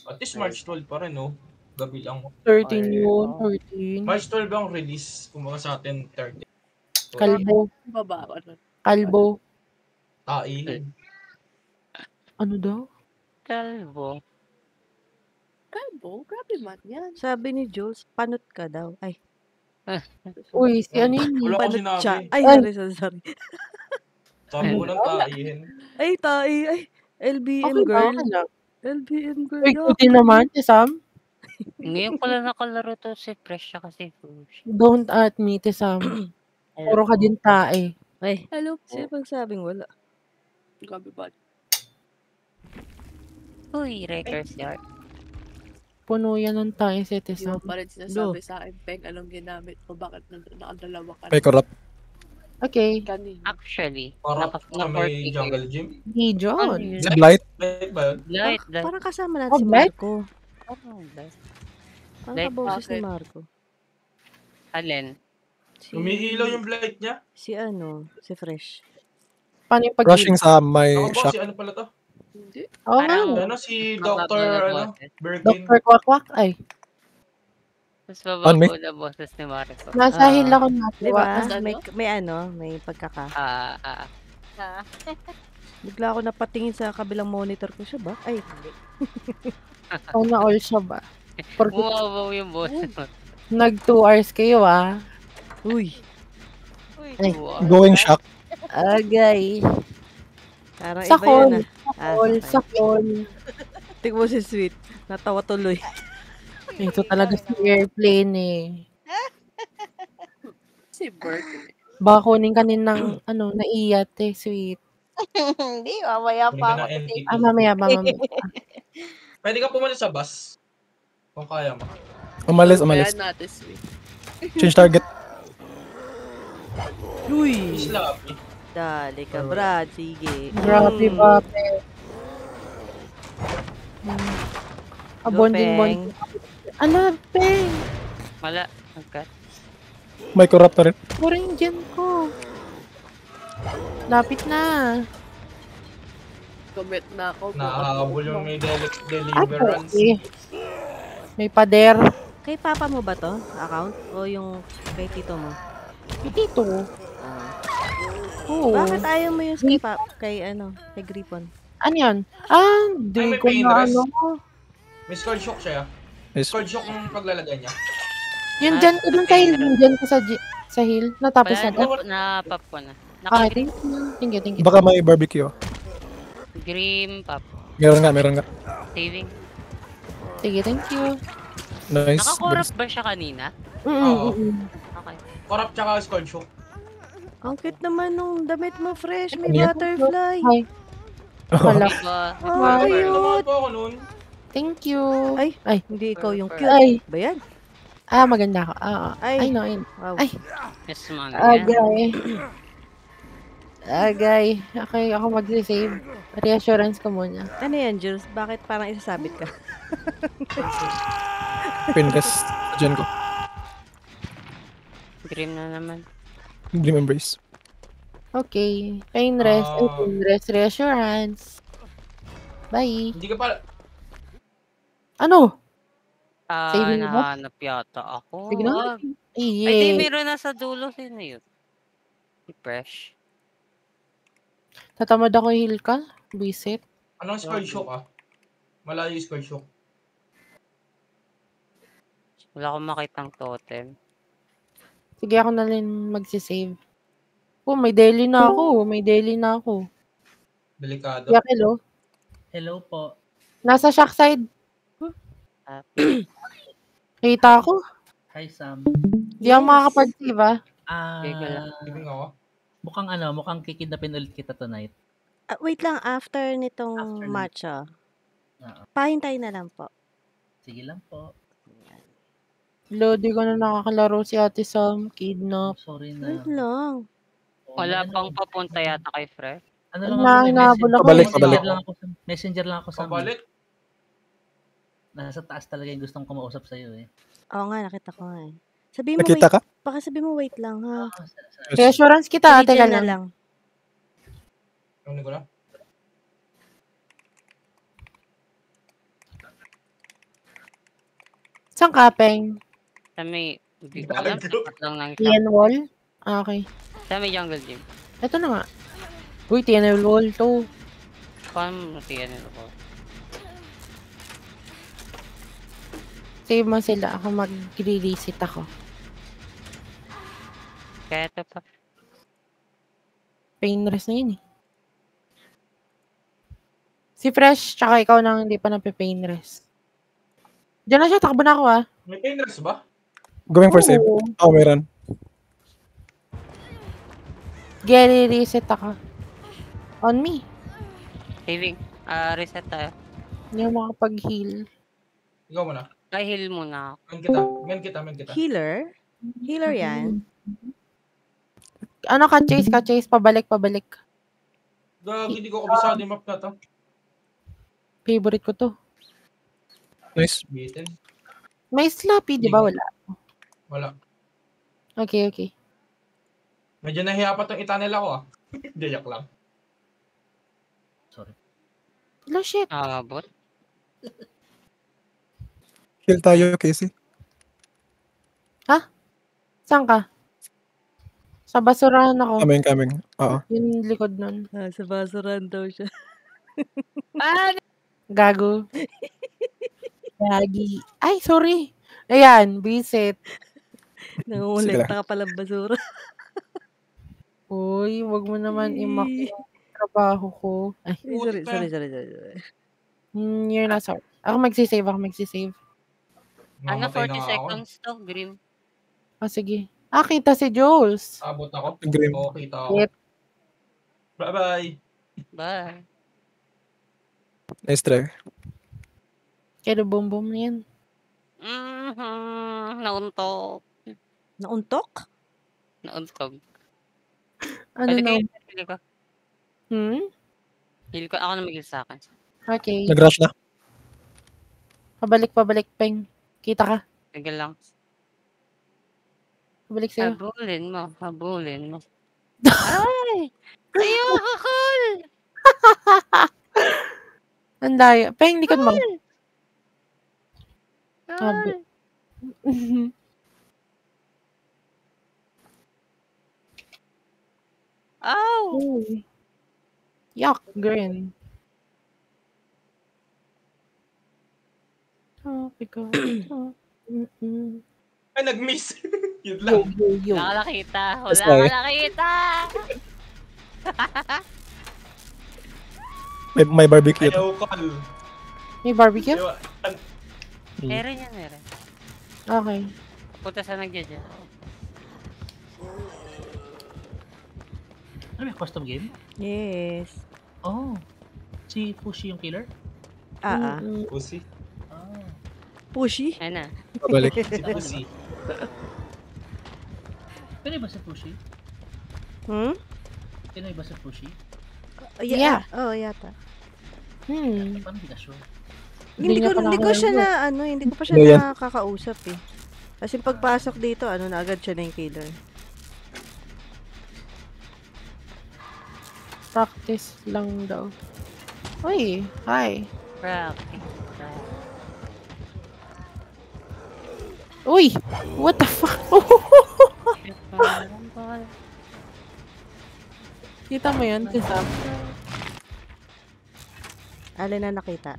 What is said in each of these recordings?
At least March 12 pa rin, no? Gabi lang. 13 yun, 13. March 12 ang release. Kumbaga sa atin, 30. Kalbo. Baba. Kalbo. Taihin. Ano daw? Kalbo. Kalbo? Grabe man yan. Sabi ni Jules, panot ka daw. Ay. Uy, si ano yun? Wala ko Panot sinabi. siya. Ay, sorry. Sabi ko ng taihin. Ay, Ay, LBM Okay ba? girl. Okay lang. LBM girl. Uy, kuti naman, si Sam. Ngayon ko lang nakalaro to si Fresh siya kasi Fush. Don't at me, si Sam. Puro ka din tae. Ay, Hello po. sino pagsabing wala? Grabe ba? Uy, Wreckers Yard. Puno yan ng tae si Hindi Sam. mo pa rin sinasabi sa akin, Peng, anong ginamit mo? Bakit nakadalawa ka May corrupt. Okay. kanina? Actually, Para may jungle na-40 gym. Hey, John. Blight. Light ba yun? Light. Parang kasama natin Oh, si Black? Marco. Parang Black, kaboses ni bakit? Marco. Alin? Umiilaw yung blight niya. Si Fresh. Paano yung pag- Rushing sa may Ako ba, shock. si ano pala to? Hindi. Oo nga. Parang- Ano, si Mababa Dr. na ano, boses. Birkin. Dr. Kwakwak. Ay, Mas On me? babago na boses ni Marco. nasa hill ako Di natuwa. ba? Ano? May pagkaka. Ah. Bigla ako napatingin sa kabilang monitor ko siya ba? Ay, hindi. Sana all siya ba? Porque Bumabaw yung boses mo. nag 2 hours kayo Uy, Ay. Wow. Going shock. Agay. parang Sa iba yun call. ah. Sa call. Tingnan mo si Sweet. Natawa tuloy. Ito talaga si airplane eh. Si Bert. Baka kunin ka ng naiyat eh, sweet. Hindi, mamaya Kunin pa ka ako. ng NTT. Mamaya. Pwede ka pumalit sa bus. Kung kaya mo. Umalis. Kaya natin, sweet. Change target. Uy, Slappy. dali ka, Brad. Sige. Grabe ba, pe? Bonding. Ano, pe? Wala. Agkat. May corrupt na rin. Puro yung dyan ko. Lapit na. Commit na ako. Nakahabol yung may At deliverance. okay. May pader. Kay papa mo ba to? Account? O yung kay tito mo? Dito. Oo. Bakit ayaw mo yung kay Gripon? Ano yan? Di Ay, may ko na painterest. ano. May skull shock siya. Yes. Skull shock yung paglalagay niya. Yun dyan ko dun sa hill. Yun dyan ko sa hill. Natapos Wala, na. na-pop ko na. Thank you. Thank you. Baka may barbecue. Grim pop. Meron nga. Saving. Sige, thank you. Nice. Nakakorap ba siya kanina? Oo. Okay. Corrupt tsaka skull shock. Ang cute naman nung damit mo, Fresh. May Yeah. butterfly. Hi. Wala. Diba? Ay, Tumawa po ako noon. Thank you. Ay, hindi ikaw yung cute. Ay. Ba yan? Maganda ka. Ay. I know. Wow. Ay. Yes, man. Yan. Agay. Okay, ako mag-save. Reassurance ko muna. Ano yan, Jules? Bakit parang isasabit ka? Pinrest. Diyan ko. Grim na naman. Grim Embrace. Okay. Pain rest. Pain rest. Reassurance. Bye. Hindi ka pa... Ano? Saving mo ba? Nahanap yata ako. Sige na. Ay, di, Iye. meron na sa dulo. Sino yun? Si Fresh. Tatamad ako heal ka? Visit. Anong skull shock Malayo yung skull shock. Wala akong makitang totem. Sige, ako na rin magsisave. May daily na ako. Delikado. Yakelo. Hello po. Nasa shock side. Kita ako. Hi, Sam. Di ako makakapag-save Giving ako. Mukhang kikidnapin ulit kita tonight. Wait lang, after nitong After match, Oo. pahintay na lang po. Sige lang po. Di ko na nakakalaro si Ate Sam. Kidnap. Sorry na. Wait lang. Wala pang papunta yata kay Fresh. Ano lang Na- ako, may hinabol ako. Pabalik. Messenger lang ako sa Pabalik. Nasa taas talaga yung gustong kumausap sa'yo eh. Oo nga, nakita ko nga eh. Sabi mo, Nakita wait. ka? Baka sabi mo, wait lang ha. Reassurance kita. Ate ka Bigyan na lang. lang. Ano ko na? Saan ka, Peng? Sa may, hindi ko alam. Gago. Tapat lang ng TN wall? Ah, okay. Sa may jungle gym. Ito na nga. Uy, TN wall to. Paano mo tiyan ito ko? Save mo sila. Ako mag-reset ako. Kaya ito pa. Pain rest na yun eh. Si Fresh, tsaka ikaw nang hindi pa nape-pain rest. Diyan na siya, takbo na ako ah. May pain rest ba? Going for save. Oo. Oh, meron. Gary, reset ako. On me. Saving. Reset tayo. Hindi ako makapag-heal. Ikaw muna. Ay, heal muna ako. Men kita. Healer? Healer yan? Ano ka chase, pabalik. Gagi, hindi ko kabisado yung map na to. Favorite ko to. Nice. Bitin. May sloppy, di ba? Wala. Wala. Okay. Medyo nahiya pa tong itanel ako ah. Diyak lang. Sorry. Hello, shit. Bot. Kill tayo, Casey. Saan ka? Sa basurahan ako. Coming. Oo. Yung likod nun. Sa basuran daw siya. Gago. Gagi. Ay, sorry. Ayan, visit. Nangungulekta ka palang basura. Uy, wag mo naman imak yung trabaho ko. Ay, Sorry. you're not sorry. Ako magsisave. Ano, Mamatay 40 na nga ako. seconds to, Grim. Oh, sige. Kita si Jules. Abot ako. Grim. Oo, kita ako. Yep. Bye-bye. Bye. Nice try. Kaya boom na yan. Nauntok. Nauntok? Nauntog. Ano Pwede na? kayo, heal ko. Heal ko, ako na mag-heal sa akin. Okay. Nag-rush na. Pabalik, Peng. Kita ka. Sige lang. Pabalik sa'yo. Habulin mo. Ay! Ayoko, cool! Ang daya. Peng, likod mo. Ay! Ow! Uy. Yuck, green. Oh my God. Ay, nag-miss. Yun lang. Yo. Wala ka nakita. That's Wala why. ka nakita. May barbecue. Ayaw call. May barbecue? Meron yan, meron. Okay. Punta sa nagdyan. Ano may custom game? Yes. Oh. Si Fushi yung killer? Mm-mm. Pussy. Ah. Pushy? Ayun na. Pabalik. Si Pussy. Pinoy ba si Fushi? Pinoy ba si Fushi? Yeah. Oo, yata. Paano hindi ka sure? Hindi niya pa Hindi ko siya nakakalimutan. hindi ko pa siya Ano yan? nakakausap eh. Kasi pagpasok dito, na agad siya na yung killer. Practice lang daw. Uy, hi. Practice. Uy, what the fuck? Kita mo yun, Kisam? Alin na nakita?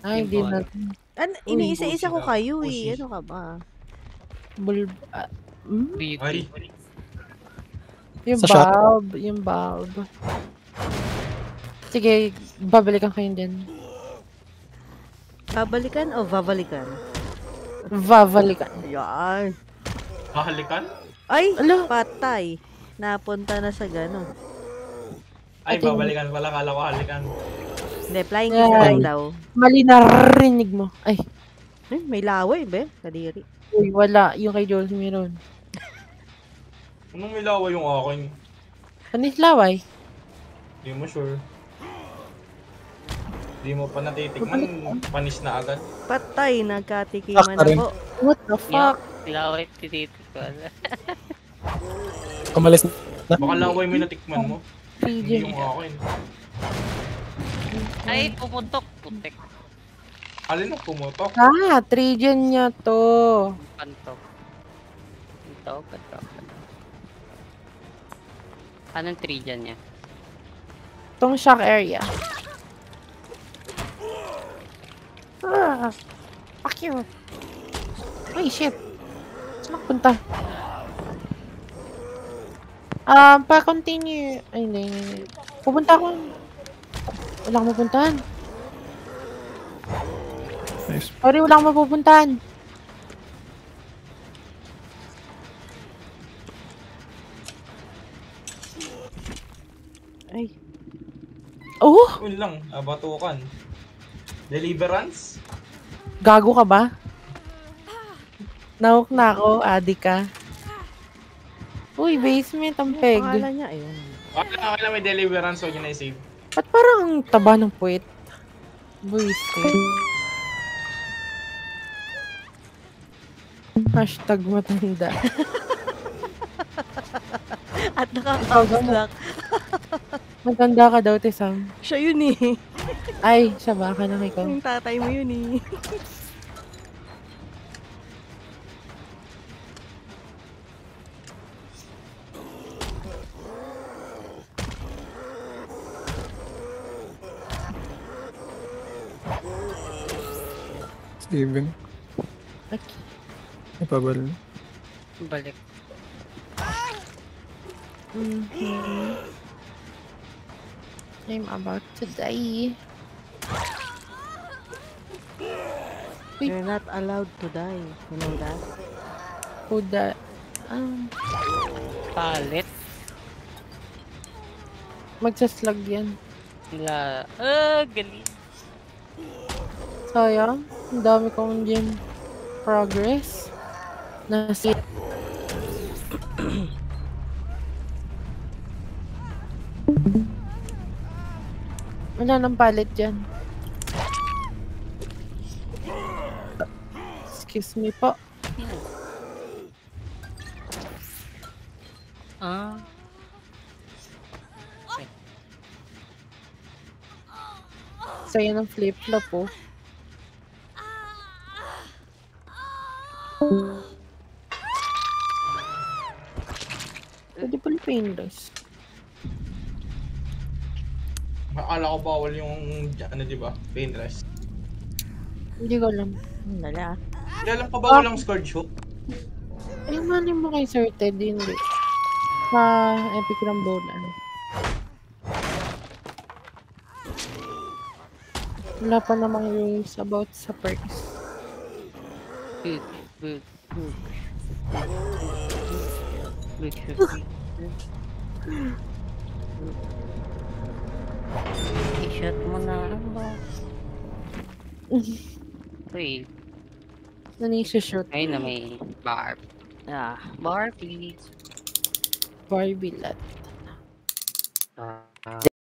Ay, di na. Iniisa-isa ko kayo Pushy. eh. Ano ka ba? Ay, Yung Sa shop? bulb. Sige, babalikan kayo din. Babalikan o vavalikan? Babalikan. Yan. hahalikan? Ay, Ala. patay. Napunta na sa gano'n. Ay, Atin- babalikan pala. Kala ko halikan. Hindi, flying Yeah. kiss lang daw. Mali narinig mo. Ay, May laway, be. Kadiri. uy, wala. Yung kay Jules meron. Anong may lawa yung akin? Panis laway. Hindi mo sure. Hindi mo pa natitikman. Panis na agad. Patay, nagkatikiman Rin. ako. What the fuck? Laway, titito ko. Umalis na. Baka laway mo yung natikman mo. Hindi PJ. yung akin. Ay, pupuntok. Putek. Alin ang pumutok? Ah, Trigen niya to. Pantok. Pantok. Anong tree dyan niya? Itong shock area. Fuck you. Ay, shit. Saan ako punta? Pa-continue. Ay, hindi. Pupunta ako. Wala akong mapuntahan. Nice. Sorry, wala akong mapupuntahan. Ay. Oh! Yun lang, batukan. Deliverance? Gago ka ba? Nahook na ako, adi ka. Uy, basement ang peg. Pangalan niya, ayun. Okay lang may deliverance, huwag nyo na-save. Ba't parang ang taba ng puwet? Buisit. Hashtag matanda. At nakaka-block. Matanda ka daw, Tisam. Siya yun eh. Ay, siya ba? Akala ko ikaw. Yung tatay mo yun eh. Steven. Okay. Napabal. Balik. I'm about to die. Wait. You're not allowed to die. You know that? Who that? Palit. Magsaslag yan. Sila. Galing. Sayang. Ang dami kong gym progress. Nasi. Wala nang palit dyan. Excuse me po. Ah. Saya ng flip-flop po. Pwede pala painless. Akala ko bawal yung, ano diba, pain rest. Hindi ko alam. Wala. Hindi alam pa bawal ang scourge hook? Ay, mali mo kay Sir Ted, hindi. Sa Epic Rambolan. Wala pa namang rules about sa perks. Good. I-shot mo na lang ba? Wait. Nanisha-shoot. Ay na may barb. Bar please. Barbie lot. Ah.